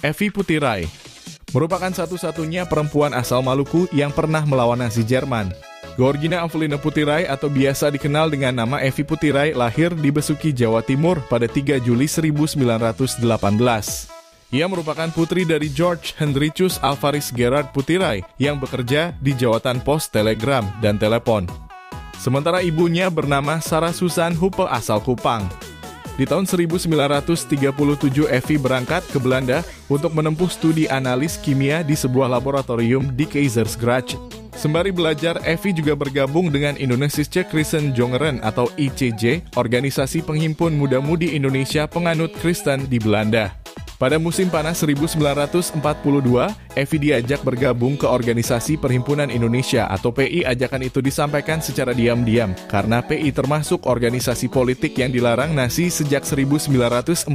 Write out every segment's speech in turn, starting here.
Evi Putirai merupakan satu-satunya perempuan asal Maluku yang pernah melawan Nazi Jerman. Georgina Avelina Putirai atau biasa dikenal dengan nama Evi Putirai lahir di Besuki, Jawa Timur pada 3 Juli 1918. Ia merupakan putri dari George Hendricus Alvaris Gerard Putirai yang bekerja di Jawatan Pos, Telegram, dan Telepon. Sementara ibunya bernama Sarah Susan Hupe asal Kupang. Di tahun 1937 Evi berangkat ke Belanda untuk menempuh studi analis kimia di sebuah laboratorium di Keizersgracht. Sembari belajar, Evi juga bergabung dengan Indonesische Christen Jongeren atau ICJ, organisasi penghimpun muda-mudi Indonesia penganut Kristen di Belanda. Pada musim panas 1942, Evi diajak bergabung ke Organisasi Perhimpunan Indonesia atau PI. Ajakan itu disampaikan secara diam-diam karena PI termasuk organisasi politik yang dilarang Nazi sejak 1940.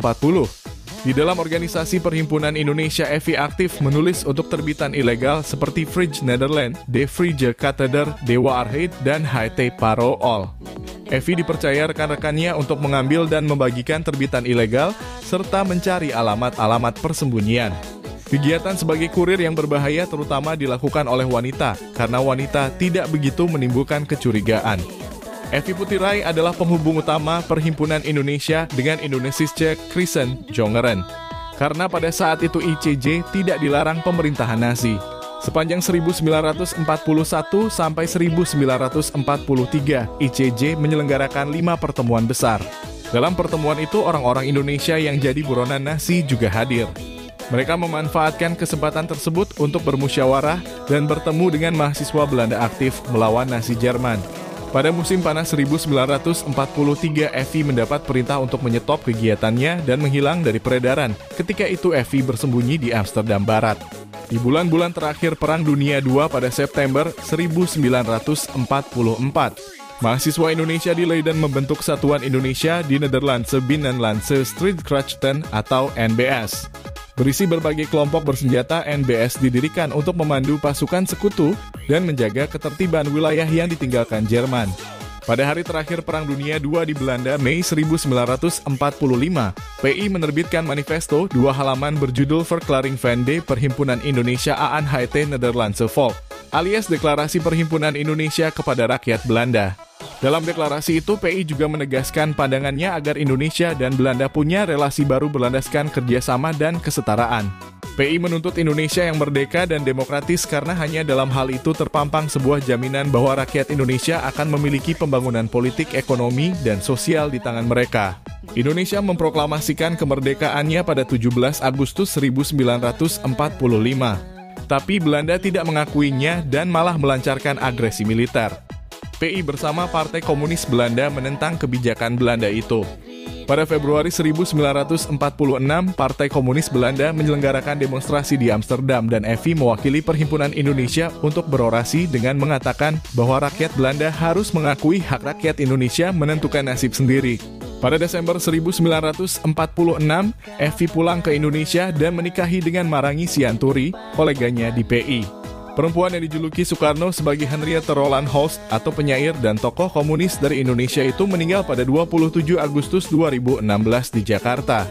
Di dalam Organisasi Perhimpunan Indonesia, Evi aktif menulis untuk terbitan ilegal seperti Vrije Nederland, De Vrije Katheder, De Waarheid, dan HT Parool. Evi dipercaya rekan-rekannya untuk mengambil dan membagikan terbitan ilegal, serta mencari alamat-alamat persembunyian. Kegiatan sebagai kurir yang berbahaya terutama dilakukan oleh wanita, karena wanita tidak begitu menimbulkan kecurigaan. Evi Putirai adalah penghubung utama Perhimpunan Indonesia dengan Indonesische Christen Jongeren. Karena pada saat itu ICJ tidak dilarang pemerintahan Nazi. Sepanjang 1941 sampai 1943, ICJ menyelenggarakan 5 pertemuan besar. Dalam pertemuan itu, orang-orang Indonesia yang jadi buronan Nazi juga hadir. Mereka memanfaatkan kesempatan tersebut untuk bermusyawarah dan bertemu dengan mahasiswa Belanda aktif melawan Nazi Jerman. Pada musim panas 1943, Evi mendapat perintah untuk menyetop kegiatannya dan menghilang dari peredaran. Ketika itu Evi bersembunyi di Amsterdam Barat. Di bulan-bulan terakhir Perang Dunia II pada September 1944, mahasiswa Indonesia di Leiden membentuk Satuan Indonesia di Nederlandse Binnenlandse Strijdkrachten atau NBS. Berisi berbagai kelompok bersenjata, NBS didirikan untuk memandu pasukan sekutu dan menjaga ketertiban wilayah yang ditinggalkan Jerman. Pada hari terakhir Perang Dunia II di Belanda, Mei 1945, PI menerbitkan manifesto 2 halaman berjudul Verklaring van de Perhimpunan Indonesia aan het Nederlandse Volk, alias Deklarasi Perhimpunan Indonesia kepada Rakyat Belanda. Dalam deklarasi itu, PI juga menegaskan pandangannya agar Indonesia dan Belanda punya relasi baru berlandaskan kerjasama dan kesetaraan. PI menuntut Indonesia yang merdeka dan demokratis karena hanya dalam hal itu terpampang sebuah jaminan bahwa rakyat Indonesia akan memiliki pembangunan politik, ekonomi, dan sosial di tangan mereka. Indonesia memproklamasikan kemerdekaannya pada 17 Agustus 1945. Tapi Belanda tidak mengakuinya dan malah melancarkan agresi militer. PI bersama Partai Komunis Belanda menentang kebijakan Belanda itu. Pada Februari 1946, Partai Komunis Belanda menyelenggarakan demonstrasi di Amsterdam dan Evi mewakili Perhimpunan Indonesia untuk berorasi dengan mengatakan bahwa rakyat Belanda harus mengakui hak rakyat Indonesia menentukan nasib sendiri. Pada Desember 1946, Evi pulang ke Indonesia dan menikahi dengan Marangi Sianturi, koleganya di PI. Perempuan yang dijuluki Soekarno sebagai Henriette Roland Holst atau penyair dan tokoh komunis dari Indonesia itu meninggal pada 27 Agustus 2016 di Jakarta.